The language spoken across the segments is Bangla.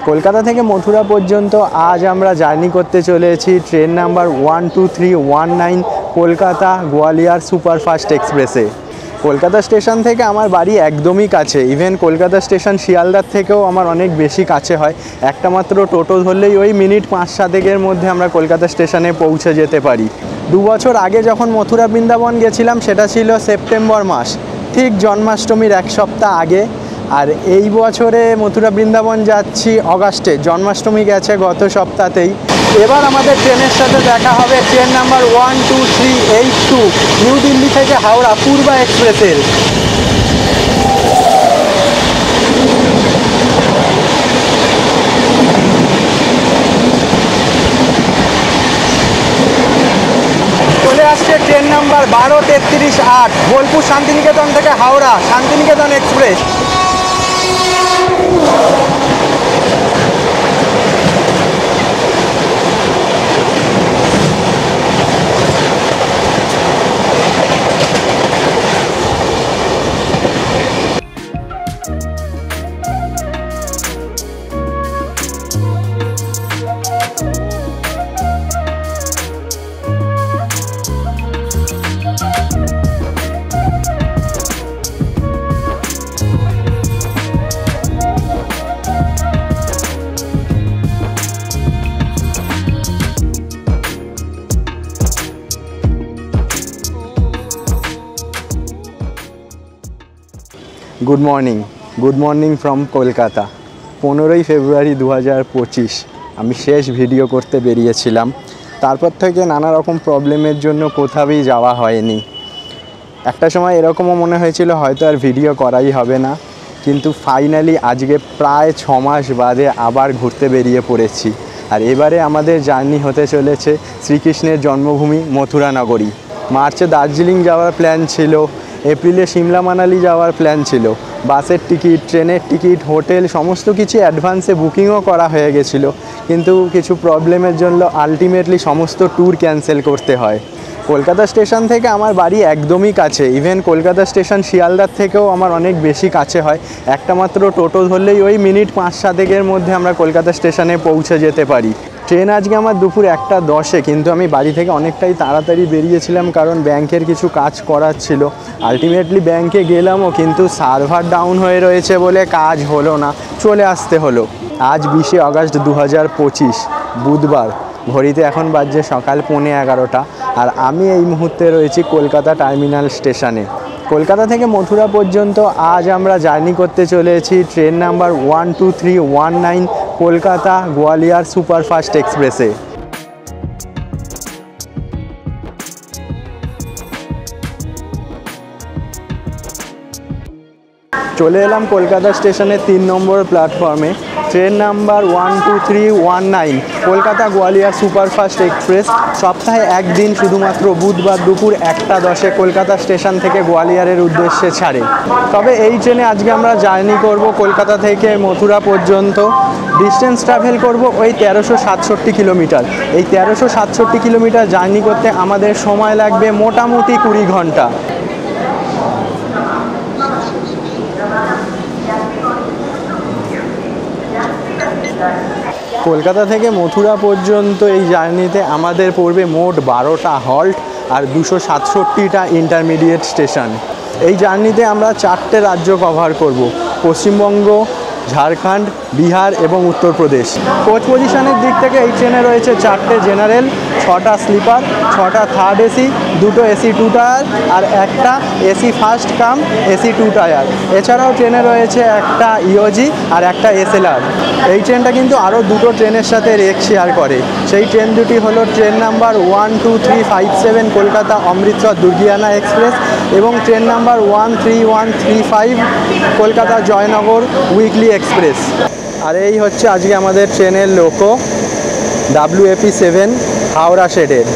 কলকাতা থেকে মথুরা পর্যন্ত আজ আমরা জার্নি করতে চলেছি train number 12319 Kolkata Gwalior superfast এক্সপ্রেসে। কলকাতা স্টেশন থেকে আমার বাড়ি একদমই কাছে, ইভেন কলকাতা স্টেশন শিয়ালদার থেকেও আমার অনেক বেশি কাছে হয়। একটা মাত্র টোটো ধরলেই ওই মিনিট 5-7 মধ্যে আমরা কলকাতা স্টেশনে পৌঁছে যেতে পারি। 2 বছর আগে যখন মথুরা বৃন্দাবন গেছিলাম সেটা ছিল সেপ্টেম্বর মাস, ঠিক জন্মাষ্টমীর 1 সপ্তাহ আগে। আর এই বছরে মথুরা বৃন্দাবন যাচ্ছি অগাস্টে, জন্মাষ্টমী গেছে গত সপ্তাহতেই। এবার আমাদের ট্রেনের সাথে দেখা হবে ট্রেন নাম্বার 12382 নিউ দিল্লি থেকে হাওড়া পূর্বা এক্সপ্রেসের। চলে আসছে ট্রেন নাম্বার 12338 বোলপুর শান্তিনিকেতন থেকে Howrah Shantiniketan express. Good morning from Kolkata. 15ই ফেব্রুয়ারি 2025 আমি শেষ ভিডিও করতে বেরিয়েছিলাম। তারপর থেকে নানা রকম প্রবলেমের জন্য কোথাওই যাওয়া হয়নি। একটা সময় এরকমও মনে হয়েছিল হয়তো আর ভিডিও করাই হবে না, কিন্তু ফাইনালি আজকে প্রায় 6 মাস বাদে আবার ঘুরতে বেরিয়ে পড়েছি। আর এবারে আমাদের জার্নি হতে চলেছে শ্রীকৃষ্ণের জন্মভূমি মথুরা নগরী। মার্চে দার্জিলিং যাওয়ার প্ল্যান ছিল, এপ্রিলে সিমলা মানালি যাওয়ার প্ল্যান ছিল। বাসের টিকিট, ট্রেনের টিকিট, হোটেল সমস্ত কিছু অ্যাডভান্সে বুকিংও করা হয়ে গেছিলো, কিন্তু কিছু প্রবলেমের জন্য আলটিমেটলি সমস্ত ট্যুর ক্যান্সেল করতে হয়। কলকাতা স্টেশন থেকে আমার বাড়ি একদমই কাছে, ইভেন কলকাতা স্টেশন শিয়ালদার থেকেও আমার অনেক বেশি কাছে হয়। একটা মাত্র টোটো ধরলেই ওই মিনিট 5-7 মধ্যে আমরা কলকাতা স্টেশনে পৌঁছে যেতে পারি। ট্রেন আজকে আমার দুপুর 1:10, কিন্তু আমি বাড়ি থেকে অনেকটাই তাড়াতাড়ি বেরিয়েছিলাম কারণ ব্যাংকের কিছু কাজ করার ছিল। আলটিমেটলি ব্যাংকে গেলামও, কিন্তু সার্ভার ডাউন হয়ে রয়েছে বলে কাজ হলো না, চলে আসতে হলো। আজ 20 অগাস্ট 2025 বুধবার, ঘড়িতে এখন বাজছে সকাল 11:15, আর আমি এই মুহূর্তে রয়েছি কলকাতা টার্মিনাল স্টেশনে। কলকাতা থেকে মথুরা পর্যন্ত আজ আমরা জার্নি করতে চলেছি train number 12319 Kolkata Gwalior superfast এক্সপ্রেসে। চলে এলাম কলকাতা স্টেশনের 3 নম্বর প্ল্যাটফর্মে। Train number 12319 Kolkata Gwalior superfast express সপ্তাহে একদিন, শুধুমাত্র বুধবার দুপুর 1:10 কলকাতা স্টেশন থেকে গোয়ালিয়রের উদ্দেশ্যে ছাড়ে। তবে এই ট্রেনে আজকে আমরা জার্নি করব কলকাতা থেকে মথুরা পর্যন্ত। ডিস্টেন্স ট্রাভেল করব ওই 1367 কিলোমিটার। এই 1367 কিলোমিটার জার্নি করতে আমাদের সময় লাগবে মোটামুটি 20 ঘন্টা। কলকাতা থেকে মথুরা পর্যন্ত এই জার্নিতে আমাদের পড়বে মোট 12টা হল্ট আর 267টা ইন্টারমিডিয়েট স্টেশন। এই জার্নিতে আমরা 4টে রাজ্য কভার করব, পশ্চিমবঙ্গ, ঝাড়খণ্ড, বিহার এবং উত্তরপ্রদেশ। কোচ পজিশনের দিক থেকে এই ট্রেনে রয়েছে 4টে জেনারেল, 6টা স্লিপার, 6টা থার্ড এসি, 2টো এসি 2 টায়ার আর একটা AC first cum AC 2 tier. এছাড়াও ট্রেনে রয়েছে একটা ইওজি আর একটা এসএলআর। এই ট্রেনটা কিন্তু আরও 2টো ট্রেনের সাথে রেক শেয়ার করে। সেই ট্রেন দুটি হলো train number 12357 Kolkata Amritsar Durgiana express এবং train number 13135 Kolkata Jaynagar weekly express. আর এই হচ্ছে আজকে আমাদের ট্রেনের লোকো WAP7 হাওড়া শেডের।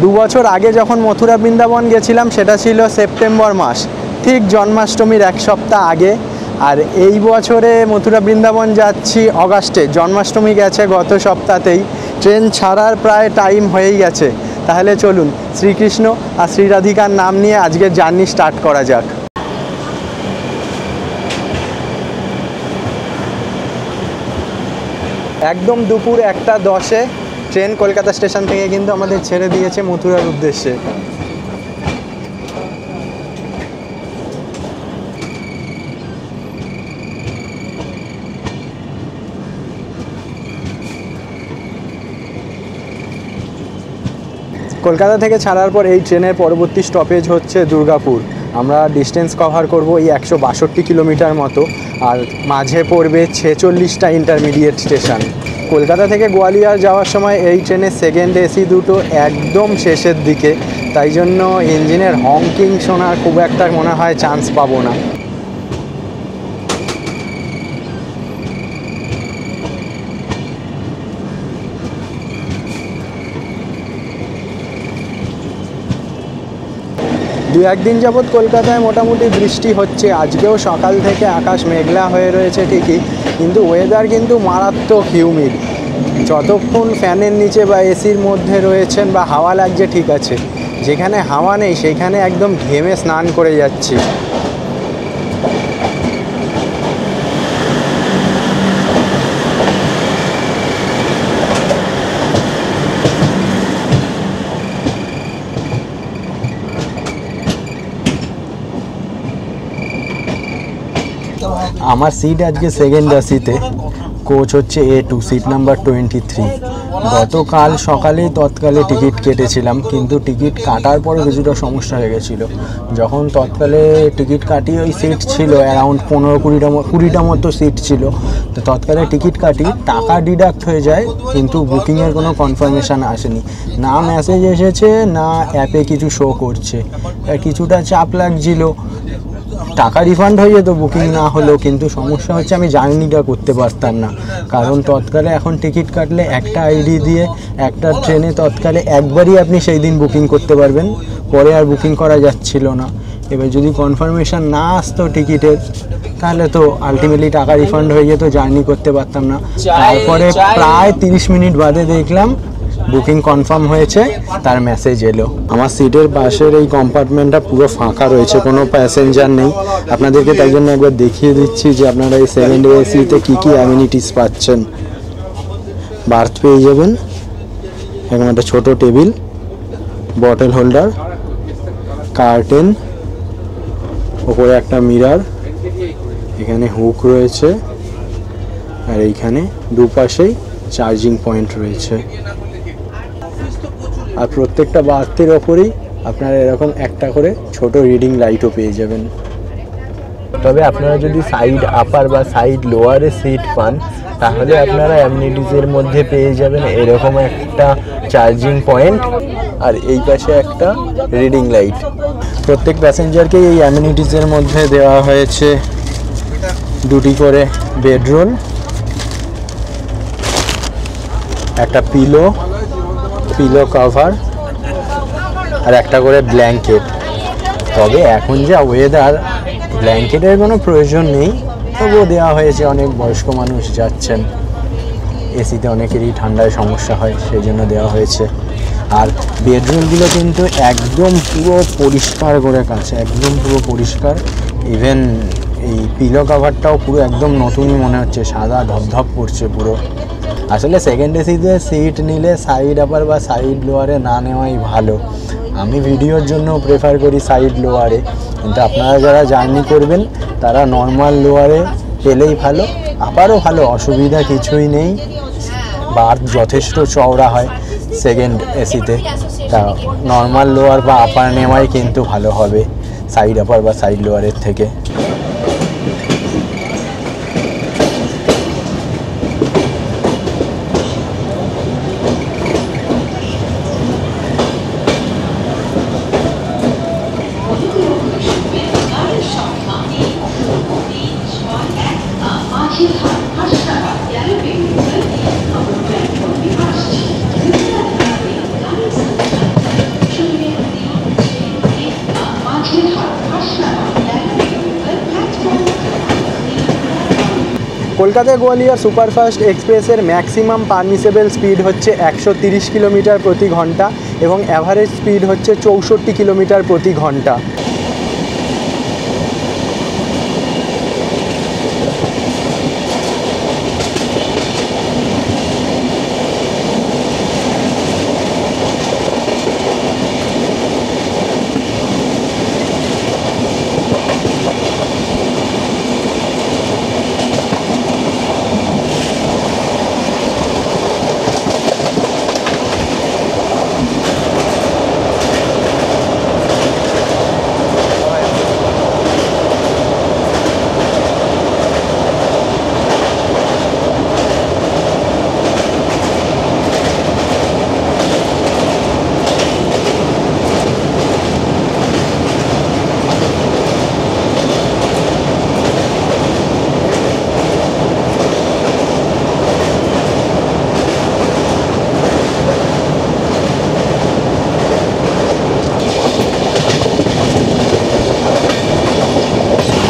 2 বছর আগে যখন মথুরা বৃন্দাবন গেছিলাম সেটা ছিল সেপ্টেম্বর মাস, ঠিক জন্মাষ্টমীর 1 সপ্তাহ আগে। আর এই বছরে মথুরা বৃন্দাবন যাচ্ছি অগাস্টে, জন্মাষ্টমী গেছে গত সপ্তাহতেই। ট্রেন ছাড়ার প্রায় টাইম হয়েই গেছে। তাহলে চলুন শ্রীকৃষ্ণ আর শ্রীরাধিকার নাম নিয়ে আজকের জার্নি স্টার্ট করা যাক। একদম দুপুর 1:10-এ ট্রেন কলকাতা স্টেশন থেকে কিন্তু আমাদের ছেড়ে দিয়েছে মথুরার উদ্দেশ্যে। কলকাতা থেকে ছাড়ার পর এই ট্রেনের পরবর্তী স্টপেজ হচ্ছে দুর্গাপুর। আমরা ডিস্টেন্স কভার করব এই 162 কিলোমিটার মতো, আর মাঝে পড়বে 46টা ইন্টারমিডিয়েট স্টেশন। কলকাতা থেকে গোয়ালিয়র যাওয়ার সময় এই ট্রেনের সেকেন্ড এসি দুটো একদম শেষের দিকে, তাই জন্য ইঞ্জিনের হংকিং শোনার খুব একটা মনে হয় চান্স পাবো না। দু একদিন যাবৎ কলকাতায় মোটামুটি বৃষ্টি হচ্ছে, আজকেও সকাল থেকে আকাশ মেঘলা হয়ে রয়েছে ঠিকই, কিন্তু ওয়েদার কিন্তু মারাত্মক হিউমিড। যতক্ষণ ফ্যানের নিচে বা এসির মধ্যে রয়েছেন বা হাওয়া লাগছে ঠিক আছে, যেখানে হাওয়া নেই সেইখানে একদম ঘেমে স্নান করে যাচ্ছি। আমার সিট আজকে সেকেন্ড এসিতে, কোচ হচ্ছে A2, সিট নাম্বার 23। গতকাল সকালেই তৎকালে টিকিট কেটেছিলাম, কিন্তু টিকিট কাটার পরে কিছুটা সমস্যা হয়ে গেছিলো। যখন তৎকালে টিকিট কাটি ওই সিট ছিল অ্যারাউন্ড 15-20টা মতো সিট ছিল, তো তৎকালে টিকিট কাটি, টাকা ডিডাক্ট হয়ে যায়, কিন্তু বুকিংয়ের কোনো কনফার্মেশান আসেনি, না মেসেজ এসেছে না অ্যাপে কিছু শো করছে। কিছুটা চাপ লাগছিল, টাকা রিফান্ড হয়ে যেত বুকিং না হলেও, কিন্তু সমস্যা হচ্ছে আমি জার্নিটা করতে পারতাম না, কারণ তৎকালে এখন টিকিট কাটলে একটা আইডি দিয়ে একটা ট্রেনে তৎকালে একবারই আপনি সেই দিন বুকিং করতে পারবেন, পরে আর বুকিং করা যাচ্ছিল না। এবার যদি কনফার্মেশন না আসতো টিকিটের, তাহলে তো আলটিমেটলি টাকা রিফান্ড হয়ে যেত, জার্নি করতে পারতাম না। তারপরে প্রায় 30 মিনিট বাদে দেখলাম বুকিং কনফার্ম হয়েছে, তার মেসেজ এলো। আমার সিটের পাশের এই কম্পার্টমেন্টটা পুরো ফাঁকা রয়েছে, কোনো প্যাসেঞ্জার নেই। আপনাদেরকে তাই জন্য একবার দেখিয়ে দিচ্ছি যে আপনারা এই সেকেন্ড এসিতে কী কী অ্যামিনিটিস পাচ্ছেন। বার্থ পেয়ে যাবেন, এরকম একটা ছোটো টেবিল, বটল হোল্ডার, কার্টেন, ওপরে একটা মিরার, এখানে হুক রয়েছে, আর এইখানে দুপাশেই চার্জিং পয়েন্ট রয়েছে। আর প্রত্যেকটা বার্থের ওপরেই আপনারা এরকম একটা করে ছোট রিডিং লাইটও পেয়ে যাবেন। তবে আপনারা যদি সাইড আপার বা সাইড লোয়ারে সিট পান, তাহলে আপনারা অ্যামিনিটিসের মধ্যে পেয়ে যাবেন এরকম একটা চার্জিং পয়েন্ট, আর এই পাশে একটা রিডিং লাইট। প্রত্যেক প্যাসেঞ্জারকে এই অ্যামিনিটিসের মধ্যে দেওয়া হয়েছে 2টি করে বেডরোল, একটা পিলো কভার, আর একটা করে ব্ল্যাঙ্কেট। তবে এখন যা ওয়েদার, ব্ল্যাঙ্কেটের কোনো প্রয়োজন নেই, তবুও দেওয়া হয়েছে, অনেক বয়স্ক মানুষ যাচ্ছেন, এসিতে অনেকেরই ঠান্ডায় সমস্যা হয়, সেই জন্য দেওয়া হয়েছে। আর বেডরুমগুলো কিন্তু একদম পুরো পরিষ্কার করে কাছে, একদম পুরো পরিষ্কার। ইভেন এই পিলো কভারটাও পুরো একদম নতুনই মনে হচ্ছে, সাদা ধপধপ করছে পুরো। আসলে সেকেন্ড এসিতে সিট নিলে সাইড আপার বা সাইড লোয়ারে না নেওয়াই ভালো। আমি ভিডিওর জন্য প্রেফার করি সাইড লোয়ারে, কিন্তু আপনারা যারা জার্নি করবেন তারা নর্মাল লোয়ারে পেলেই ভালো, আপারও ভালো, অসুবিধা কিছুই নেই। বার্থ যথেষ্ট চওড়া হয় সেকেন্ড এসিতে, তা নর্মাল লোয়ার বা আপার নেওয়াই কিন্তু ভালো হবে সাইড আপার বা সাইড লোয়ারের থেকে। কলকাতা গোয়ালিয়র সুপারফাস্ট এক্সপ্রেসের ম্যাক্সিমাম পারমিসেবল স্পিড হচ্ছে 130 কিলোমিটার প্রতি ঘন্টা এবং অ্যাভারেজ স্পিড হচ্ছে 64 কিলোমিটার প্রতি ঘন্টা।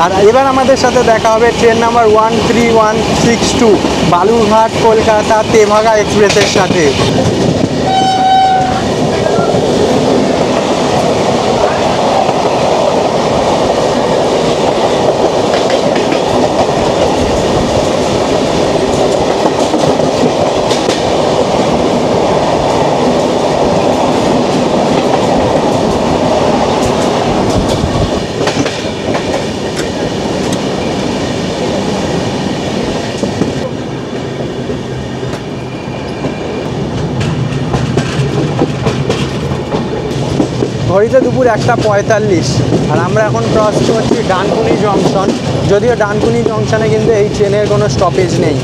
আর এবার আমাদের সাথে দেখা হবে ট্রেন নাম্বার 13162 বালুরঘাট কলকাতা তেভাগা এক্সপ্রেসের সাথে। ঘড়িতে দুপুর 1:45 আর আমরা এখন ক্রস করছি ডানকুনি জংশন। যদিও ডানকুনি জংশনে কিন্তু এই ট্রেনের কোনো স্টপেজ নেই।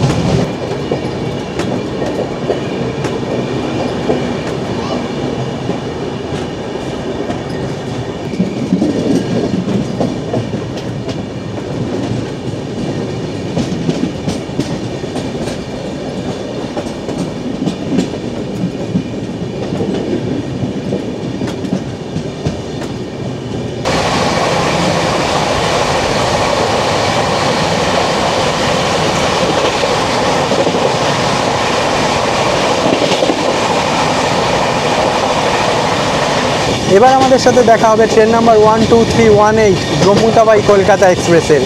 এবার আমাদের সাথে দেখা হবে ট্রেন নাম্বার 12318 জম্মুতাবাই কলকাতা এক্সপ্রেসের।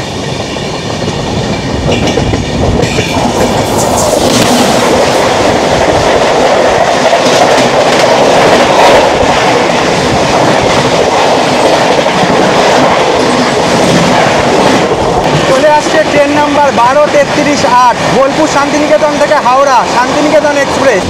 চলে আসছে ট্রেন নাম্বার 1233-8 বোলপুর শান্তিনিকেতন থেকে হাওড়া শান্তিনিকেতন এক্সপ্রেস।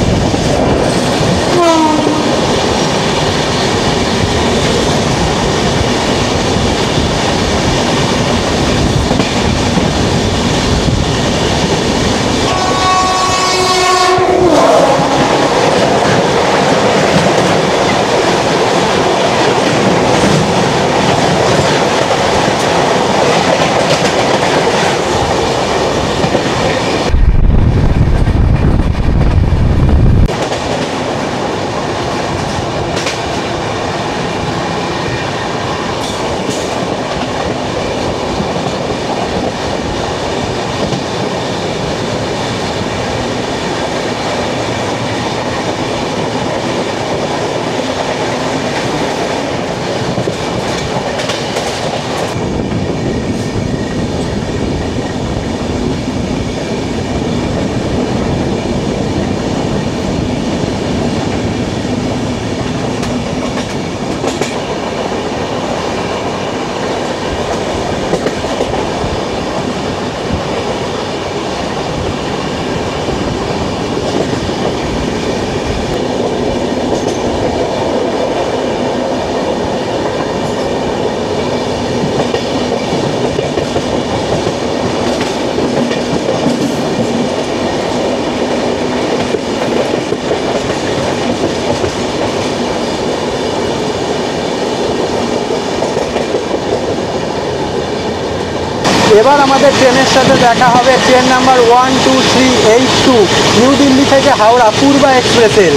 এবার আমাদের ট্রেনের সাথে দেখা হবে ট্রেন নাম্বার 12382 নিউ দিল্লি থেকে হাওড়া পূর্বা এক্সপ্রেসের।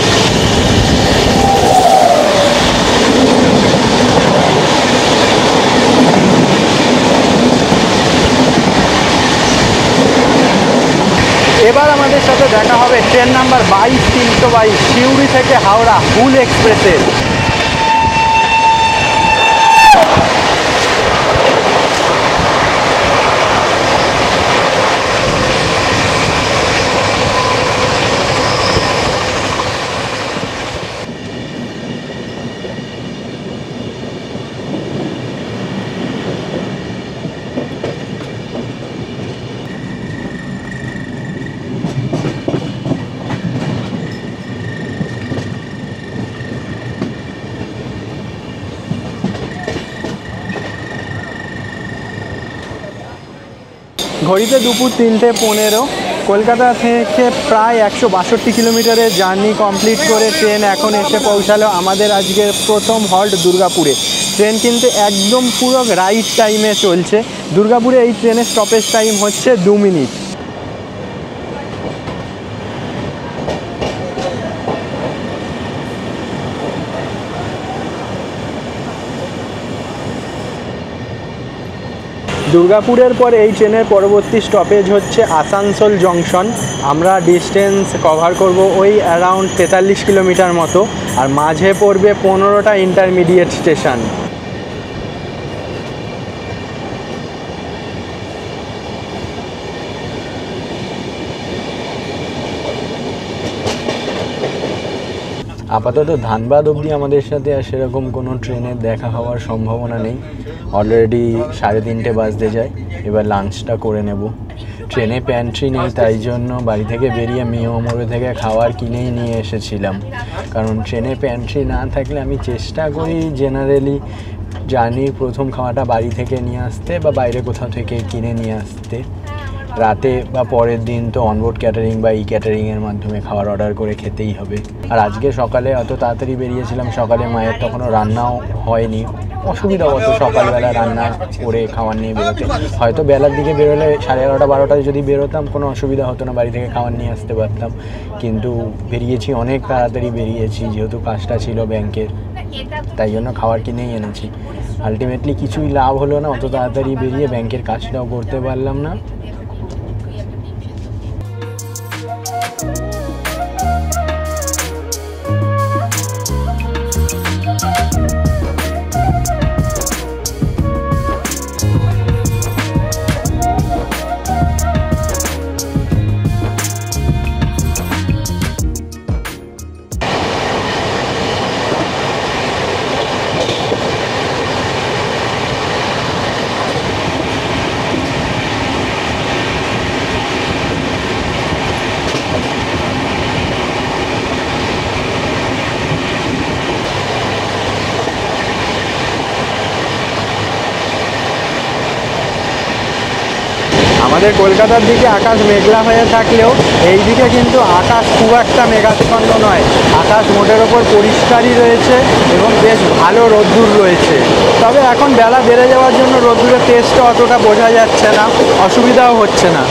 এবার আমাদের সাথে দেখা হবে ট্রেন নাম্বার 22322 সিউড়ি থেকে হাওড়া হুল এক্সপ্রেসের। ঘড়িতে দুপুর 3:15 কলকাতা থেকে প্রায় 162 কিলোমিটারের জার্নি কমপ্লিট করে ট্রেন এখন এসে পৌঁছালো আমাদের আজকের প্রথম হল্ট দুর্গাপুরে। ট্রেন কিন্তু একদম পুরো রাইট টাইমে চলছে। দুর্গাপুরে এই ট্রেনের স্টপেজ টাইম হচ্ছে 2 মিনিট। দুর্গাপুরের পর এই ট্রেনের পরবর্তী স্টপেজ হচ্ছে আসানসোল জংশন। আমরা ডিস্টেন্স কভার করব ওই অ্যারাউন্ড 43 কিলোমিটার মতো, আর মাঝে পড়বে 15টা ইন্টারমিডিয়েট স্টেশন। আপাতত ধানবাদ অবধি আমাদের সাথে আর সেরকম কোনো ট্রেনের দেখা হওয়ার সম্ভাবনা নেই। অলরেডি 3:30 বাজতে যায়, এবার লাঞ্চটা করে নেব। ট্রেনে প্যান্ট্রি নেই, তাই জন্য বাড়ি থেকে বেরিয়ে মিয়ামোড় থেকে খাবার কিনেই নিয়ে এসেছিলাম। কারণ ট্রেনে প্যান্ট্রি না থাকলে আমি চেষ্টা করি জেনারেলি জার্নির প্রথম খাওয়াটা বাড়ি থেকে নিয়ে আসতে বা বাইরে কোথাও থেকে কিনে নিয়ে আসতে। রাতে বা পরের দিন তো অনবোর্ড ক্যাটারিং বা ক্যাটারিংয়ের মাধ্যমে খাবার অর্ডার করে খেতেই হবে। আর আজকে সকালে অত তাড়াতাড়ি বেরিয়েছিলাম, সকালে মায়ের তখনও রান্নাও হয়নি, অসুবিধা হতো সকালবেলা রান্না করে খাবার নিয়ে বেরোতে। হয়তো বেলার দিকে বেরোলে 11:30 12টায় যদি বেরোতাম কোনো অসুবিধা হতো না, বাড়ি থেকে খাবার নিয়ে আসতে পারতাম। কিন্তু বেরিয়েছি অনেক তাড়াতাড়ি বেরিয়েছি, যেহেতু কাজটা ছিল ব্যাংকের, তাই জন্য খাবার কিনেই এনেছি। আলটিমেটলি কিছুই লাভ হলো না, অত তাড়াতাড়ি বেরিয়ে ব্যাংকের কাজটাও করতে পারলাম না। আমাদের কলকাতার দিকে আকাশ মেঘলা হয়ে থাকলেও এই দিকে কিন্তু আকাশ খুব একটা মেঘাচ্ছন্ন নয়। আকাশ মোটের ওপর পরিষ্কারই রয়েছে এবং বেশ ভালো রোদ্দুর রয়েছে। তবে এখন বেলা বেড়ে যাওয়ার জন্য রোদ্দুরের তেজটা অতটা বোঝা যাচ্ছে না, অসুবিধাও হচ্ছে না।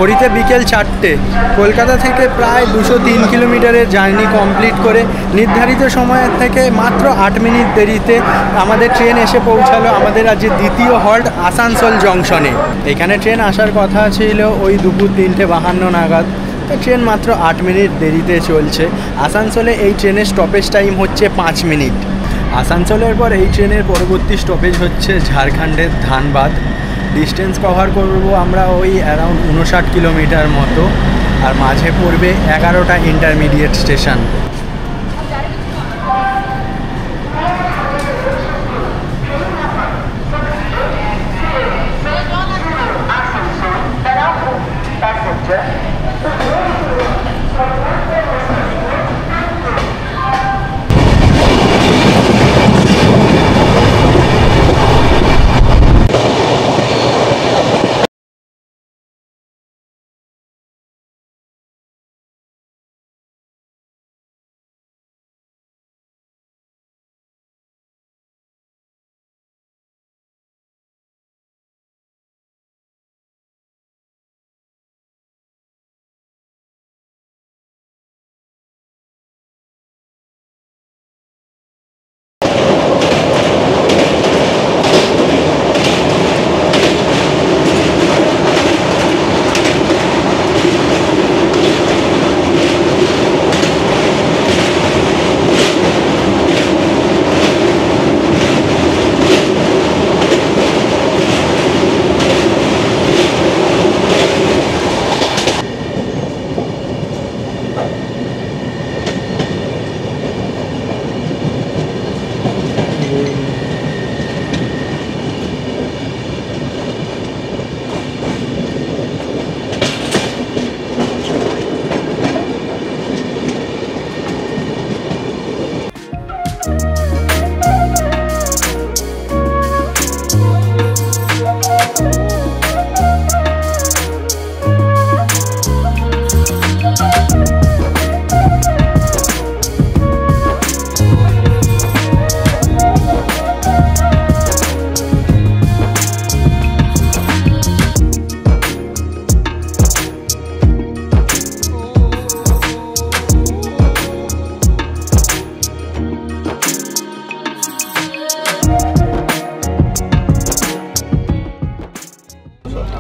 ঘড়িতে বিকেল 4টে। কলকাতা থেকে প্রায় 203 কিলোমিটারের জার্নি কমপ্লিট করে নির্ধারিত সময়ের থেকে মাত্র 8 মিনিট দেরিতে আমাদের ট্রেন এসে পৌঁছালো আমাদের আজকে দ্বিতীয় হল্ট আসানসোল জংশনে। এখানে ট্রেন আসার কথা ছিল ওই দুপুর 3:52 নাগাদ, তো ট্রেন মাত্র 8 মিনিট দেরিতে চলছে। আসানসোলে এই ট্রেনের স্টপেজ টাইম হচ্ছে 5 মিনিট। আসানসোলের পর এই ট্রেনের পরবর্তী স্টপেজ হচ্ছে ঝাড়খণ্ডের ধানবাদ। ডিস্টেন্স কভার করব আমরা ওই অ্যারাউন্ড 59 কিলোমিটার মতো, আর মাঝে পড়বে 11টা ইন্টারমিডিয়েট স্টেশন।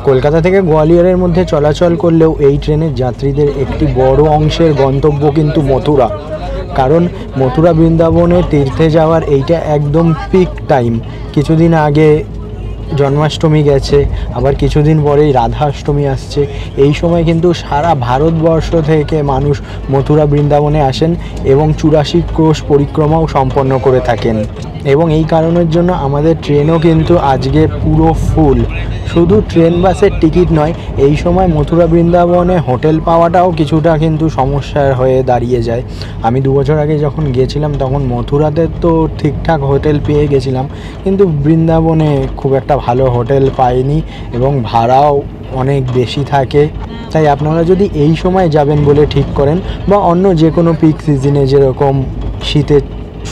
কলকাতা থেকে গোয়ালিয়রের মধ্যে চলাচল করলেও এই ট্রেনের যাত্রীদের একটি বড় অংশের গন্তব্য কিন্তু মথুরা, কারণ মথুরা বৃন্দাবনে তীর্থে যাওয়ার এইটা একদম পিক টাইম। কিছুদিন আগে জন্মাষ্টমী গেছে, আবার কিছুদিন পরেই রাধাষ্টমী আসছে। এই সময় কিন্তু সারা ভারতবর্ষ থেকে মানুষ মথুরা বৃন্দাবনে আসেন এবং 84 ক্রোশ পরিক্রমাও সম্পন্ন করে থাকেন। এবং এই কারণের জন্য আমাদের ট্রেনও কিন্তু আজকে পুরো ফুল। শুধু ট্রেন বাসের টিকিট নয়, এই সময় মথুরা বৃন্দাবনে হোটেল পাওয়াটাও কিছুটা কিন্তু সমস্যার হয়ে দাঁড়িয়ে যায়। আমি 2 বছর আগে যখন গিয়েছিলাম তখন মথুরাতে তো ঠিকঠাক হোটেল পেয়ে গেছিলাম, কিন্তু বৃন্দাবনে খুব একটা ভালো হোটেল পাইনি এবং ভাড়াও অনেক বেশি থাকে। তাই আপনারা যদি এই সময় যাবেন বলে ঠিক করেন বা অন্য যে কোনো পিক সিজনে যেরকম শীতের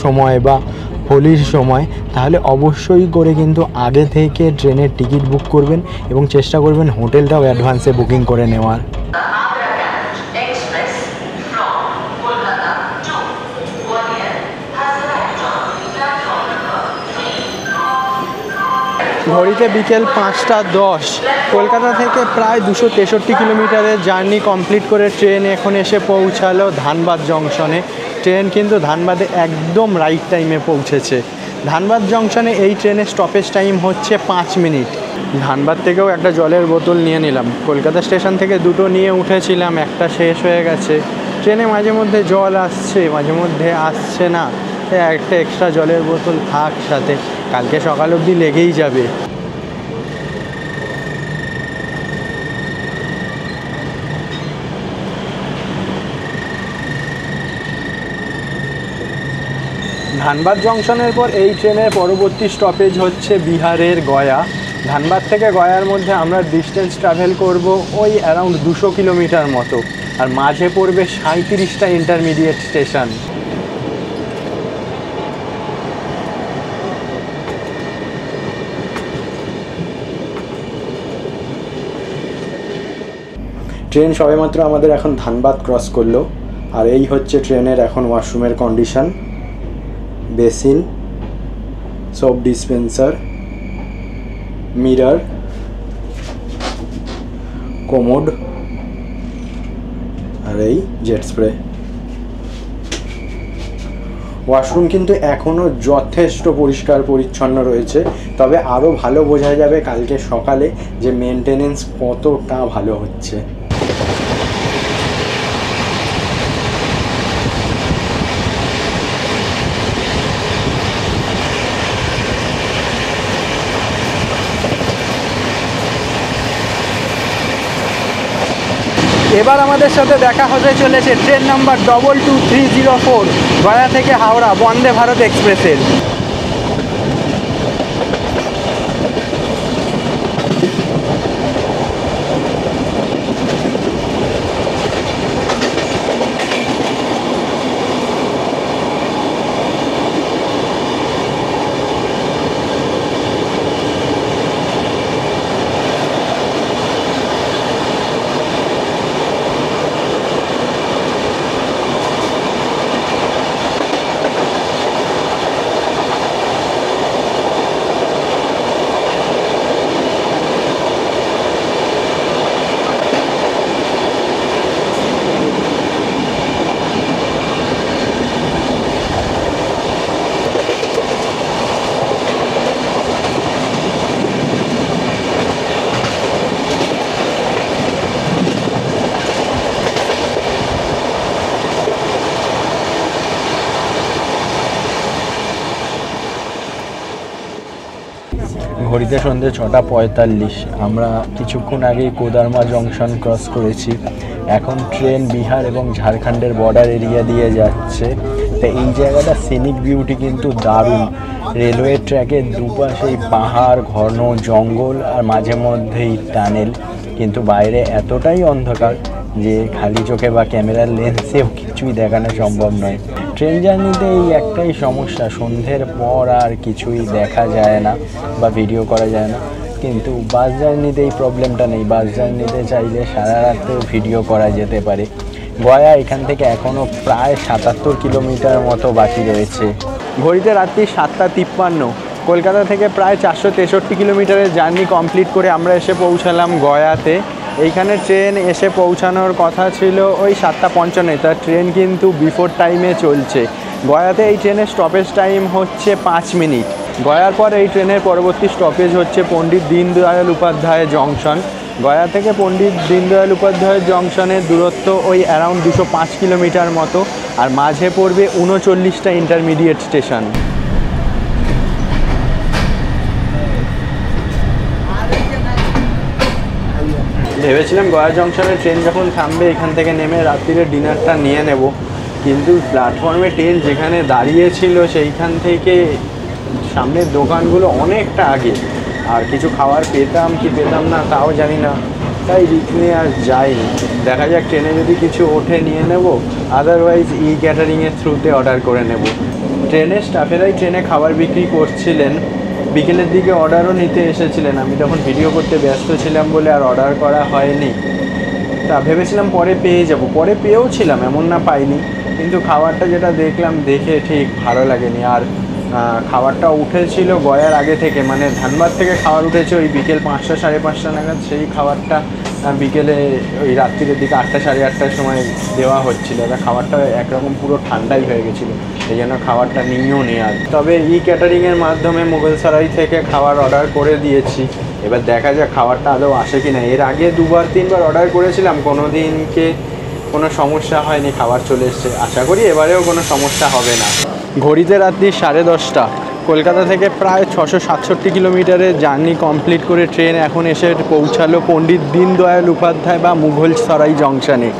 সময় বা হোলির সময়, তাহলে অবশ্যই করে কিন্তু আগে থেকে ট্রেনের টিকিট বুক করবেন এবং চেষ্টা করবেন হোটেলটাও অ্যাডভান্সে বুকিং করে নেওয়ার। ঘড়িতে বিকেল 5:10। কলকাতা থেকে প্রায় 263 কিলোমিটারের জার্নি কমপ্লিট করে ট্রেন এখন এসে পৌঁছালো ধানবাদ জংশনে। ট্রেন কিন্তু ধানবাদে একদম রাইট টাইমে পৌঁছেছে। ধানবাদ জংশনে এই ট্রেনের স্টপেজ টাইম হচ্ছে 5 মিনিট। ধানবাদ থেকেও একটা জলের বোতল নিয়ে নিলাম। কলকাতা স্টেশন থেকে 2টো নিয়ে উঠেছিলাম, একটা শেষ হয়ে গেছে। ট্রেনে মাঝে মধ্যে জল আসছে, মাঝে মধ্যে আসছে না, একটা এক্সট্রা জলের বোতল থাক সাথে, কালকে সকাল অবধি লেগেই যাবে। ধানবাদ জংশনের পর এই ট্রেনের পরবর্তী স্টপেজ হচ্ছে বিহারের গয়া। ধানবাদ থেকে গয়ার মধ্যে আমরা ডিস্টেন্স ট্রাভেল করব ওই অ্যারাউন্ড 200 কিলোমিটার মতো, আর মাঝে পড়বে 37টা ইন্টারমিডিয়েট স্টেশন। ট্রেন সবেমাত্র আমাদের এখন ধানবাদ ক্রস করলো, আর এই হচ্ছে ট্রেনের এখন ওয়াশরুমের condition. Basin, soap dispenser, mirror, commode আর এই জেট স্প্রে। ওয়াশরুম কিন্তু এখনও যথেষ্ট পরিষ্কার পরিচ্ছন্ন রয়েছে, তবে আরও ভালো বোঝা যাবে কালকে সকালে যে মেনটেনেন্স কতটা ভালো হচ্ছে। এবার আমাদের সাথে দেখা হতে চলেছে ট্রেন নাম্বার 22304 গয়া থেকে হাওড়া বন্দে ভারত এক্সপ্রেসের। ঘড়িতে সন্ধ্যে 6:45। আমরা কিছুক্ষণ আগেই কোদারমা জংশন ক্রস করেছি। এখন ট্রেন বিহার এবং ঝাড়খণ্ডের বর্ডার এরিয়া দিয়ে যাচ্ছে। তো এই জায়গাটা সিনিক বিউটি কিন্তু দারুণ। রেলওয়ে ট্র্যাকের দুপাশেই পাহাড়, ঘন জঙ্গল আর মাঝে মধ্যেই টানেল, কিন্তু বাইরে এতটাই অন্ধকার যে খালি চোখে বা ক্যামেরার লেন্সেও কিছুই দেখানো সম্ভব নয়। ট্রেন জার্নিতে এই একটাই সমস্যা, সন্ধ্যের পর আর কিছুই দেখা যায় না বা ভিডিও করা যায় না, কিন্তু বাস জার্নিতে এই প্রবলেমটা নেই। বাস জার্নিতে চাইলে সারা রাতেও ভিডিও করা যেতে পারে। গয়া এখান থেকে এখনও প্রায় 77 কিলোমিটার মতো বাকি রয়েছে। ঘড়িতে রাত্রি 7:53। কলকাতা থেকে প্রায় 463 কিলোমিটারের জার্নি কমপ্লিট করে আমরা এসে পৌঁছালাম গয়াতে। এইখানে ট্রেন এসে পৌঁছানোর কথা ছিল ওই 7:55, তার ট্রেন কিন্তু বিফোর টাইমে চলছে। গয়াতে এই ট্রেনের স্টপেজ টাইম হচ্ছে 5 মিনিট। গয়ার পর এই ট্রেনের পরবর্তী স্টপেজ হচ্ছে পণ্ডিত দীনদয়াল উপাধ্যায় জংশন। গয়া থেকে পণ্ডিত দীনদয়াল উপাধ্যায় জংশনের দূরত্ব ওই অ্যারাউন্ড 205 কিলোমিটার মতো, আর মাঝে পড়বে 39টা ইন্টারমিডিয়েট স্টেশন। ভেবেছিলাম গয়া জংশনে ট্রেন যখন থামবে এখান থেকে নেমে রাত্রিরে ডিনারটা নিয়ে নেব, কিন্তু প্ল্যাটফর্মে ট্রেন যেখানে দাঁড়িয়েছিল সেইখান থেকে সামনের দোকানগুলো অনেকটা আগে, আর কিছু খাবার পেতাম কি পেতাম না তাও জানি না, তাই রিস্ক নিয়ে আর যাইনি। দেখা যাক ট্রেনে যদি কিছু ওঠে নিয়ে নেব, আদারওয়াইজ ক্যাটারিংয়ের থ্রুতে অর্ডার করে নেব। ট্রেনের স্টাফেরাই ট্রেনে খাবার বিক্রি করছিলেন, বিকেলের দিকে অর্ডারও নিতে এসেছিলেন। আমি তখন ভিডিও করতে ব্যস্ত ছিলাম বলে আর অর্ডার করা হয়নি। তা ভেবেছিলাম পরে পেয়ে যাব, পরে পেয়েও ছিলাম, এমন না পাইনি, কিন্তু খাবারটা যেটা দেখলাম দেখে ঠিক ভালো লাগেনি। আর খাবারটা উঠেছিল গয়ার আগে থেকে, মানে ধানবাদ থেকে খাবার উঠেছে ওই বিকেল 5টা 5:30 নাগাদ, সেই খাবারটা বিকেলে ওই রাত্রির দিকে 8টা 8:30টার সময় দেওয়া হচ্ছিলো। এবার খাবারটা একরকম পুরো ঠান্ডাই হয়ে গেছিলো, এই জন্য খাবারটা নিয়েও নি আর। তবে ক্যাটারিংয়ের মাধ্যমে মুঘলসরাই থেকে খাবার অর্ডার করে দিয়েছি, এবার দেখা যাক খাবারটা আদৌ আসে কি না। এর আগে 2-3বার অর্ডার করেছিলাম, কোনো দিনকে কোনো সমস্যা হয়নি, খাবার চলে এসছে। আশা করি এবারেও কোনো সমস্যা হবে না। ঘড়িতে রাত্রি 10:30, কলকাতা থেকে প্রায় 667 কিলোমিটারের জার্নি কমপ্লিট করে ট্রেন এখন এসে পৌঁছালো পণ্ডিত দীনদয়াল উপাধ্যায় বা মুঘলসরাই জংশনে।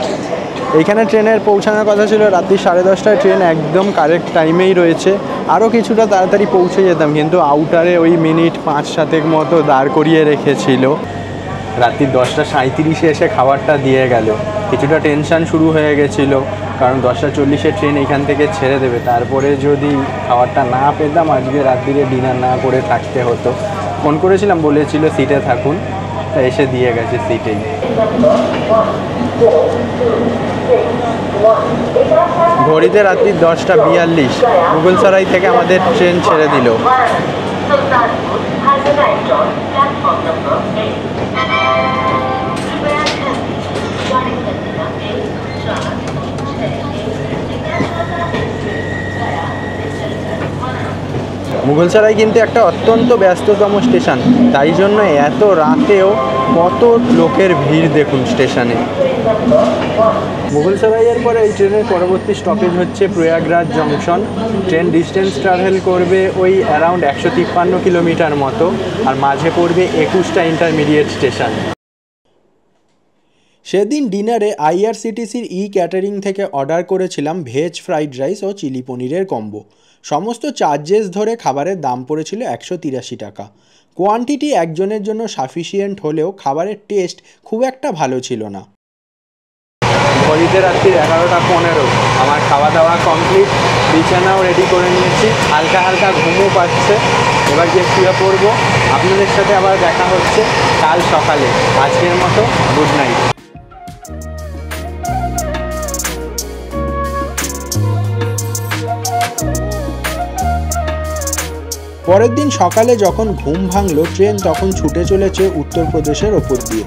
এইখানে ট্রেনের পৌঁছানোর কথা ছিল রাত্রি 10:30টায়, ট্রেন একদম কারেক্ট টাইমেই রয়েছে। আরও কিছুটা তাড়াতাড়ি পৌঁছে যেতাম, কিন্তু আউটারে ওই মিনিট 5-7 মতো দাঁড় করিয়ে রেখেছিল। রাত্রি 10:37 এসে খাবারটা দিয়ে গেল। কিছুটা টেনশান শুরু হয়ে গেছিলো, কারণ 10:40 ট্রেন এখান থেকে ছেড়ে দেবে, তারপরে যদি খাবারটা না পেতাম আজকে রাত্রিরে ডিনার না করে থাকতে হতো। ফোন করেছিলাম, বলেছিল সিটে থাকুন, তা এসে দিয়ে গেছে সিটেই। ঘড়িতে রাত্রি 10:42, মুঘলসরাই থেকে আমাদের ট্রেন ছেড়ে দিল। মুঘলসরাই কিন্তু একটা অত্যন্ত ব্যস্ততম স্টেশন, তাই জন্য এত রাতেও কত লোকের ভিড় দেখুন স্টেশনে। মুঘলসরাইয়ের পরে এই ট্রেনের পরবর্তী স্টপেজ হচ্ছে Prayagraj junction. Train distance travel করবে ওই অ্যারাউন্ড 153 কিলোমিটার মতো, আর মাঝে পড়বে 21টা ইন্টারমিডিয়েট স্টেশন। সেদিন ডিনারে আইআরসিটিসির ক্যাটারিং থেকে অর্ডার করেছিলাম ভেজ ফ্রাইড রাইস ও চিলি পনিরের কম্বো। সমস্ত চার্জেস ধরে খাবারের দাম পড়েছিল 183 টাকা। কোয়ান্টিটি একজনের জন্য সাফিসিয়েন্ট হলেও খাবারের টেস্ট খুব একটা ভালো ছিল না। ঘড়িতে রাত্রি 11:15, আমার খাওয়া দাওয়া কমপ্লিট, বিছানাও রেডি করে নিয়েছি, হালকা হালকা ঘুমও পাচ্ছে। এবার গিয়ে শুয়ে পড়বো। আপনাদের সাথে আবার দেখা হচ্ছে কাল সকালে। আজকের মতো গুড নাইট। পরের দিন সকালে যখন ঘুম ভাঙলো, ট্রেন তখন ছুটে চলেছে উত্তরপ্রদেশের ওপর দিয়ে।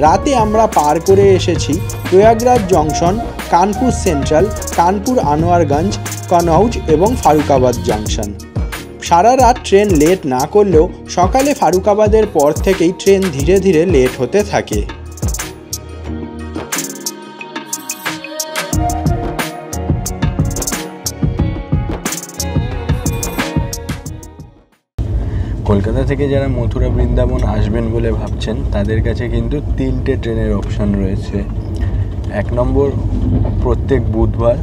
রাতে আমরা পার করে এসেছি প্রয়াগরাজ জংশন, কানপুর সেন্ট্রাল, কানপুর আনোয়ারগঞ্জ, কনৌজ এবং ফারুকাবাদ জংশন। সারা রাত ট্রেন লেট না করলেও সকালে ফারুকাবাদের পর থেকেই ট্রেন ধীরে ধীরে লেট হতে থাকে। কলকাতা থেকে যারা মথুরা বৃন্দাবন আসবেন বলে ভাবছেন তাদের কাছে কিন্তু 3টে ট্রেনের অপশান রয়েছে। 1 নম্বর, প্রত্যেক বুধবার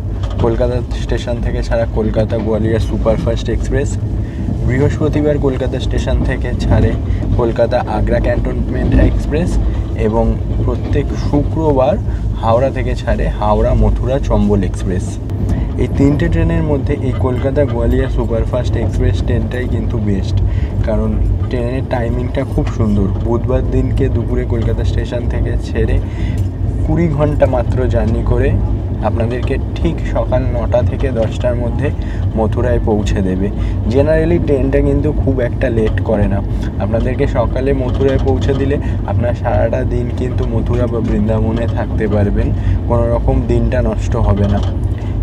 কলকাতা স্টেশন থেকে ছাড়া কলকাতা গোয়ালিয়র সুপারফাস্ট এক্সপ্রেস। বৃহস্পতিবার কলকাতা স্টেশন থেকে ছাড়ে কলকাতা আগ্রা ক্যান্টনমেন্ট এক্সপ্রেস। এবং প্রত্যেক শুক্রবার হাওড়া থেকে ছাড়ে হাওড়া মথুরা চম্বল এক্সপ্রেস। এই 3টে ট্রেনের মধ্যে এই কলকাতা গোয়ালিয়র সুপারফাস্ট এক্সপ্রেস ট্রেনটাই কিন্তু বেস্ট, কারণ ট্রেনের টাইমিংটা খুব সুন্দর। বুধবার দিনকে দুপুরে কলকাতা স্টেশন থেকে ছেড়ে 20 ঘন্টা মাত্র জার্নি করে আপনাদেরকে ঠিক সকাল 9টা থেকে 10টার মধ্যে মথুরায় পৌঁছে দেবে। জেনারেলি ট্রেনটা কিন্তু খুব একটা লেট করে না, আপনাদেরকে সকালে মথুরায় পৌঁছে দিলে আপনার সারাটা দিন কিন্তু মথুরা বা বৃন্দাবনে থাকতে পারবেন, কোনো রকম দিনটা নষ্ট হবে না।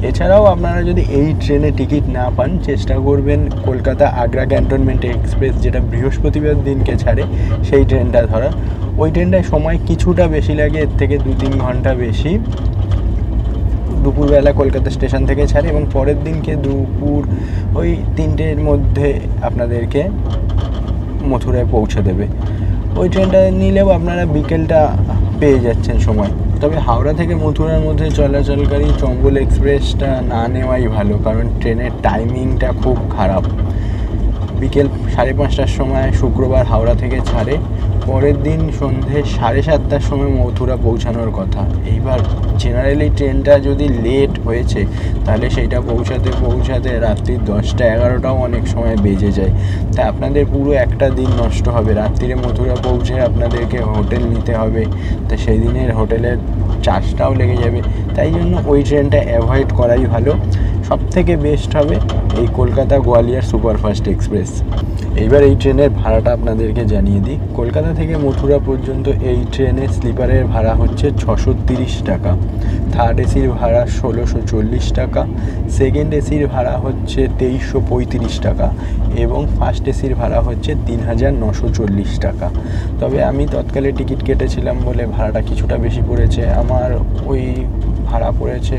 এছাড়াও আপনারা যদি এই ট্রেনে টিকিট না পান, চেষ্টা করবেন কলকাতা আগ্রা ক্যান্টনমেন্ট এক্সপ্রেস, যেটা বৃহস্পতিবার দিনকে ছাড়ে, সেই ট্রেনটা ধরার। ওই ট্রেনটায় সময় কিছুটা বেশি লাগে, এর থেকে 2-3 ঘন্টা বেশি। দুপুরবেলা কলকাতা স্টেশন থেকে ছাড়ে এবং পরের দিনকে দুপুর ওই 3টের মধ্যে আপনাদেরকে মথুরায় পৌঁছে দেবে। ওই ট্রেনটা নিলেও আপনারা বিকেলটা পেয়ে যাচ্ছেন সময়। তবে হাওড়া থেকে মথুরার মধ্যে চলাচলকারী চম্বল এক্সপ্রেসটা না নেওয়াই ভালো, কারণ ট্রেনের টাইমিংটা খুব খারাপ। বিকেল 5:30টার সময় শুক্রবার হাওড়া থেকে ছাড়ে, পরের দিন সন্ধে 7:30টার সময় মথুরা পৌঁছানোর কথা। এইবার জেনারেলি ট্রেনটা যদি লেট হয়েছে তাহলে সেইটা পৌঁছাতে রাত্রি 10টা-11টাও অনেক সময় বেজে যায়। তা আপনাদের পুরো একটা দিন নষ্ট হবে। রাত্রিরে মথুরা পৌঁছে আপনাদেরকে হোটেল নিতে হবে, তা সেই দিনের হোটেলের চার্জটাও লেগে যাবে। তাই জন্য ওই ট্রেনটা অ্যাভয়েড করাই ভালো। সবথেকে বেস্ট হবে এই কলকাতা গোয়ালিয়র সুপারফাস্ট এক্সপ্রেস। এইবার এই ট্রেনের ভাড়াটা আপনাদেরকে জানিয়ে দিই। কলকাতা থেকে মথুরা পর্যন্ত এই ট্রেনে স্লিপারের ভাড়া হচ্ছে 630 টাকা, থার্ড এসির ভাড়া 1640 টাকা, সেকেন্ড এসির ভাড়া হচ্ছে 2335 টাকা এবং ফার্স্ট এসির ভাড়া হচ্ছে 3940 টাকা। তবে আমি তৎকালে টিকিট কেটেছিলাম বলে ভাড়াটা কিছুটা বেশি পড়েছে, আমার ওই ভাড়া পড়েছে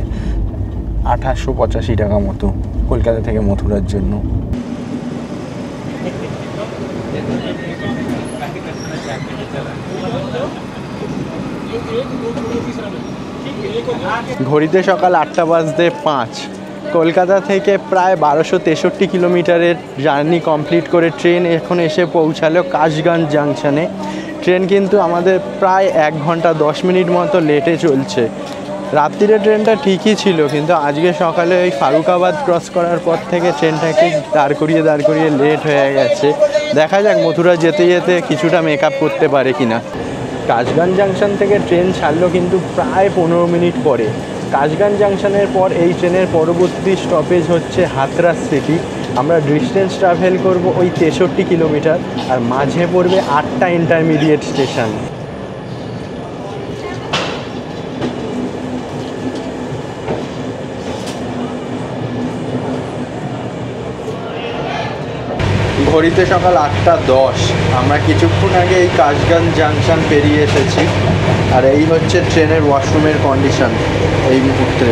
2885 টাকা মতো কলকাতা থেকে মথুরার জন্য। ঘড়িতে সকাল 8:05। কলকাতা থেকে প্রায় 1263 কিলোমিটারের জার্নি কমপ্লিট করে ট্রেন এখন এসে পৌঁছালো কাশগঞ্জ জাংশনে। ট্রেন কিন্তু আমাদের প্রায় 1 ঘন্টা 10 মিনিট মতো লেটে চলছে। রাত্রিরে ট্রেনটা ঠিকই ছিল, কিন্তু আজকে সকালে ওই ফারুকাবাদ ক্রস করার পর থেকে ট্রেনটাকে দাঁড় করিয়ে লেট হয়ে গেছে। দেখা যাক মথুরা যেতে যেতে কিছুটা মেকআপ করতে পারে কিনা। কাশগঞ্জ জাংশন থেকে ট্রেন ছাড়লো কিন্তু প্রায় 15 মিনিট পরে। কাশগঞ্জ জাংশনের পর এই ট্রেনের পরবর্তী স্টপেজ হচ্ছে হাথরাস সিটি। আমরা ডিস্টেন্স ট্রাভেল করব ওই 63 কিলোমিটার, আর মাঝে পড়বে 8টা ইন্টারমিডিয়েট স্টেশন। ঘড়িতে সকাল 8:10। আমরা কিছুক্ষণ আগে এই কাশগঞ্জ জাংশন পেরিয়ে এসেছি, আর এই হচ্ছে ট্রেনের ওয়াশরুমের কন্ডিশন এই মুহূর্তে।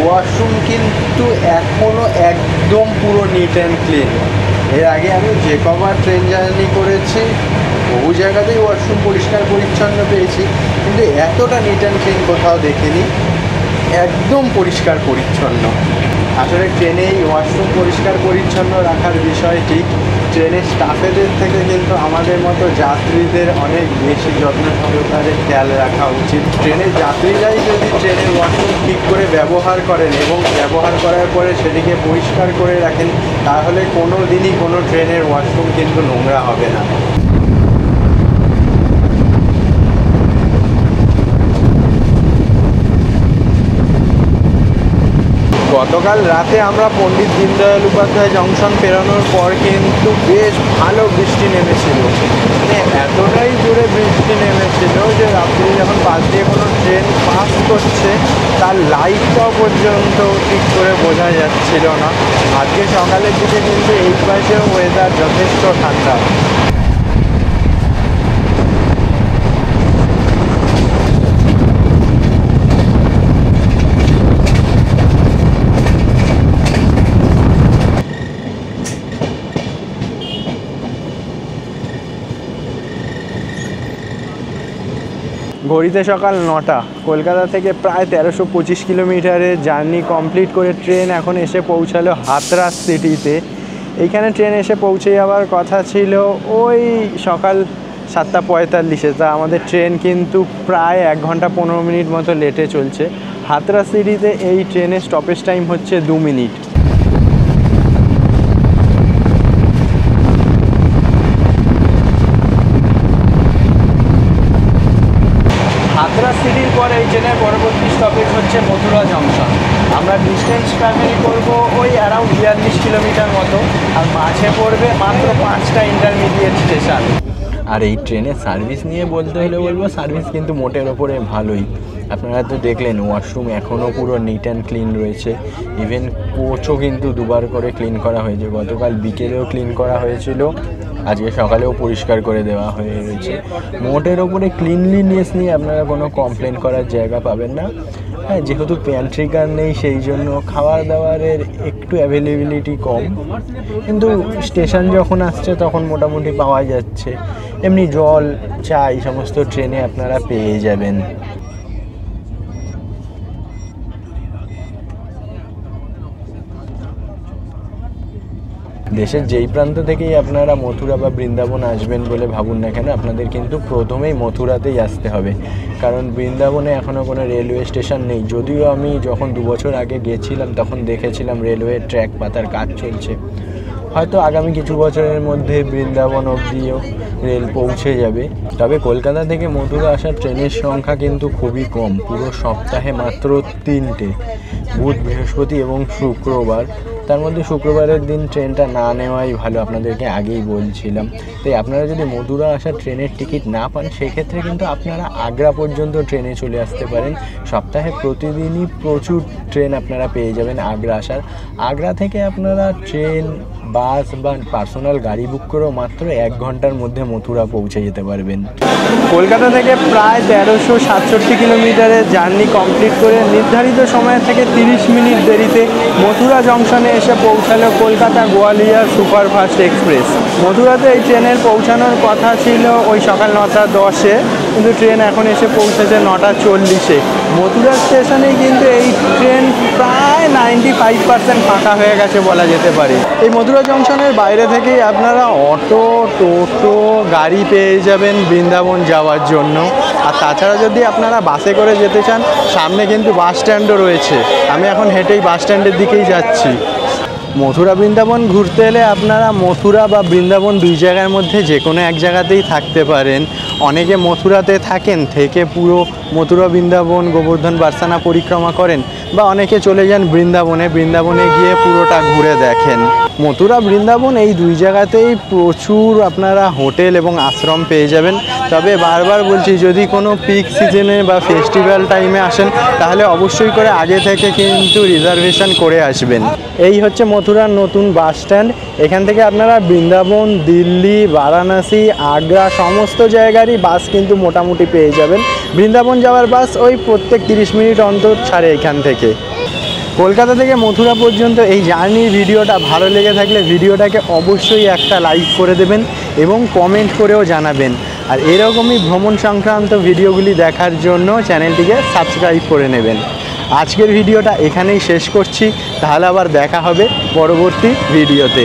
ওয়াশরুম কিন্তু এখনও একদম পুরো নিট অ্যান্ড ক্লিন। এর আগে আমি যে কবার ট্রেন জার্নি করেছি বহু জায়গাতেই ওয়াশরুম পরিষ্কার পরিচ্ছন্ন পেয়েছি, কিন্তু এতটা নিট অ্যান্ড ক্লিন কোথাও দেখিনি। একদম পরিষ্কার পরিচ্ছন্ন। আসলে ট্রেনে এই ওয়াশরুম পরিষ্কার পরিচ্ছন্ন রাখার বিষয়টি ট্রেনের স্টাফেদের থেকে কিন্তু আমাদের মতো যাত্রীদের অনেক বেশি যত্ন সহকারে খেয়াল রাখা উচিত। ট্রেনের যাত্রীরাই যদি ট্রেনের ওয়াশরুম ঠিক করে ব্যবহার করেন এবং ব্যবহার করার পরে সেটিকে পরিষ্কার করে রাখেন, তাহলে কোনো দিনই কোনো ট্রেনের ওয়াশরুম কিন্তু নোংরা হবে না। গতকাল রাতে আমরা পণ্ডিত দীনদয়াল উপাধ্যায় জংশন পেরোনোর পর কিন্তু বেশ ভালো বৃষ্টি নেমেছিল। মানে এতটাই জোরে বৃষ্টি নেমেছিল যে রাত্রি যখন পাশ দিয়ে কোনো ট্রেন পাস করছে তার লাইটটাও পর্যন্ত ঠিক করে বোঝা যাচ্ছিল না। আজকে সকালের দিকে কিন্তু এই পাশেও ওয়েদার যথেষ্ট ঠান্ডা। ঘড়িতে সকাল 9টা। কলকাতা থেকে প্রায় 1325 কিলোমিটারের জার্নি কমপ্লিট করে ট্রেন এখন এসে পৌঁছালো হাথরাস সিটিতে। এইখানে ট্রেন এসে পৌঁছে যাওয়ার কথা ছিল ওই সকাল 7:45। তা আমাদের ট্রেন কিন্তু প্রায় 1 ঘন্টা 15 মিনিট মতো লেটে চলছে। হাথরাস সিটিতে এই ট্রেনের স্টপেজ টাইম হচ্ছে 2 মিনিট। সিটির পর এই ট্রেনের পরবর্তী স্টপেজ হচ্ছে মথুরা জংশন। আমরা ডিস্টেন্স ট্রাভেল করবো ওই অ্যারাউন্ড 42 কিলোমিটার মতো, আর মাঝে পড়বে মাত্র 5টা ইন্টারমিডিয়েট স্টেশন। আর এই ট্রেনের সার্ভিস নিয়ে বলতে হলে বলবো সার্ভিস কিন্তু মোটের ওপরে ভালোই। আপনারা তো দেখলেন ওয়াশরুম এখনও পুরো নিট অ্যান্ড ক্লিন রয়েছে। ইভেন কোচও কিন্তু দুবার করে ক্লিন করা হয়েছে, গতকাল বিকেলেও ক্লিন করা হয়েছিল, আজকে সকালেও পরিষ্কার করে দেওয়া হয়ে রয়েছে। মোটের ওপরে ক্লিনলিনেস নিয়ে আপনারা কোনো কমপ্লেন করার জায়গা পাবেন না। হ্যাঁ, যেহেতু প্যান্ট্রি কার নেই সেই জন্য খাবার দাবারের একটু অ্যাভেলেবিলিটি কম, কিন্তু স্টেশন যখন আসছে তখন মোটামুটি পাওয়া যাচ্ছে। এমনি জল, চা এই সমস্ত ট্রেনে আপনারা পেয়ে যাবেন। দেশের যেই প্রান্ত থেকেই আপনারা মথুরা বা বৃন্দাবন আসবেন বলে ভাবুন না কেন, আপনাদের কিন্তু প্রথমেই মথুরাতেই আসতে হবে, কারণ বৃন্দাবনে এখনও কোনো রেলওয়ে স্টেশন নেই। যদিও আমি যখন 2 বছর আগে গেছিলাম তখন দেখেছিলাম রেলওয়ে ট্র্যাক পাতার কাজ চলছে। হয়তো আগামী কিছু বছরের মধ্যে বৃন্দাবন অবধিও রেল পৌঁছে যাবে। তবে কলকাতা থেকে মথুরা আসার ট্রেনের সংখ্যা কিন্তু খুবই কম, পুরো সপ্তাহে মাত্র 3টে, বুধ, বৃহস্পতি এবং শুক্রবার। তার মধ্যে শুক্রবারের দিন ট্রেনটা না নেওয়াই ভালো, আপনাদেরকে আগেই বলছিলাম। তাই আপনারা যদি মথুরা আসার ট্রেনের টিকিট না পান সেক্ষেত্রে কিন্তু আপনারা আগ্রা পর্যন্ত ট্রেনে চলে আসতে পারেন। সপ্তাহে প্রতিদিনই প্রচুর ট্রেন আপনারা পেয়ে যাবেন আগ্রা আসার। আগ্রা থেকে আপনারা ট্রেন, বাস বা পার্সোনাল গাড়ি বুক করেও মাত্র 1 ঘন্টার মধ্যে মথুরা পৌঁছে যেতে পারবেন। কলকাতা থেকে প্রায় 1367 কিলোমিটারের জার্নি কমপ্লিট করে নির্ধারিত সময় থেকে 30 মিনিট দেরিতে মথুরা জংশনে এসে পৌঁছালো কলকাতা গোয়ালিয়র সুপারফাস্ট এক্সপ্রেস। মথুরাতে এই ট্রেনের পৌঁছানোর কথা ছিল ওই সকাল 9:10-এ, কিন্তু ট্রেন এখন এসে পৌঁছেছে 9:40-এ। মথুরা স্টেশনে কিন্তু এই ট্রেন প্রায় 95% ফাঁকা হয়ে গেছে বলা যেতে পারে। এই মথুরা জংশনের বাইরে থেকেই আপনারা অটো, টোটো, গাড়ি পেয়ে যাবেন বৃন্দাবন যাওয়ার জন্য। আর তাছাড়া যদি আপনারা বাসে করে যেতে চান, সামনে কিন্তু বাস স্ট্যান্ডও রয়েছে। আমি এখন হেঁটেই বাস স্ট্যান্ডের দিকেই যাচ্ছি। মথুরা বৃন্দাবন ঘুরতে এলে আপনারা মথুরা বা বৃন্দাবন 2 জায়গার মধ্যে যে কোনো এক জায়গাতেই থাকতে পারেন। অনেকে মথুরাতে থাকেন, থেকে পুরো মথুরা, বৃন্দাবন, গোবর্ধন, বার্সানা পরিক্রমা করেন, বা অনেকে চলে যান বৃন্দাবনে গিয়ে পুরোটা ঘুরে দেখেন। মথুরা, বৃন্দাবন এই 2 জায়গাতেই প্রচুর আপনারা হোটেল এবং আশ্রম পেয়ে যাবেন। তবে বারবার বলছি, যদি কোনো পিক সিজনে বা ফেস্টিভ্যাল টাইমে আসেন তাহলে অবশ্যই করে আগে থেকে কিন্তু রিজার্ভেশন করে আসবেন। এই হচ্ছে মথুরার নতুন বাস স্ট্যান্ড। এখান থেকে আপনারা বৃন্দাবন, দিল্লি, বারাণসী, আগ্রা সমস্ত জায়গারই বাস কিন্তু মোটামুটি পেয়ে যাবেন। বৃন্দাবন যাওয়ার বাস ওই প্রত্যেক 30 মিনিট অন্তর ছাড়ে এখান থেকে। কলকাতা থেকে মথুরা পর্যন্ত এই জার্নির ভিডিওটা ভালো লেগে থাকলে ভিডিওটাকে অবশ্যই একটা লাইক করে দেবেন এবং কমেন্ট করেও জানাবেন। আর এরকমই ভ্রমণ সংক্রান্ত ভিডিওগুলি দেখার জন্য চ্যানেলটিকে সাবস্ক্রাইব করে নেবেন। আজকের ভিডিওটা এখানেই শেষ করছি, তাহলে আবার দেখা হবে পরবর্তী ভিডিওতে।